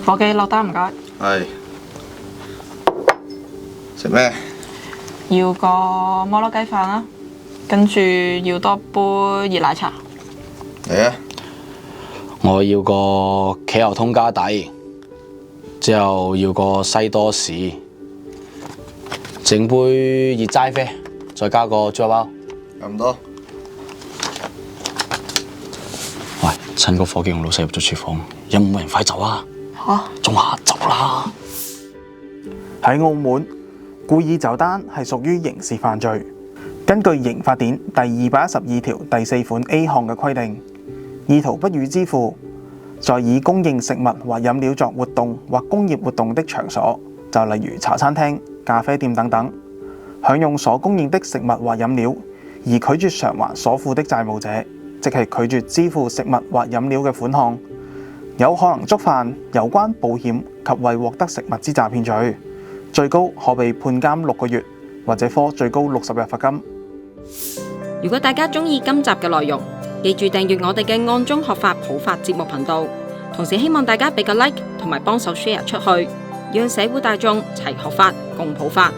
伙計落單唔該，係。食咩？要個摩羅雞飯啦，跟住要多杯熱奶茶。嚟啊！我要個茄油通加底，之後要個西多士，整杯熱齋啡，再加個豬肉包。咁多。喂，趁個伙計同老細入咗廚房，有冇人快走啊？嚇！仲下走啦！喺澳門，故意走單係屬於刑事犯罪。根據刑法典第212條第4款 A 項嘅規定，意圖不予支付，在以供應食物或飲料作活動或工業活動的場所，就例如茶餐廳、咖啡店等等，享用所供應的食物或飲料，而拒絕償還所負的債務者，即係拒絕支付食物或飲料嘅款項，有可能觸犯有關保險及為獲得食物之詐騙罪，最高可被判監6個月，或者科最高60日罰金。如果大家鍾意今集嘅內容，記住訂閱我哋嘅案中學法普法節目頻道，同時希望大家俾個 like 同埋幫手 share 出去，讓社會大眾齊學法共普法。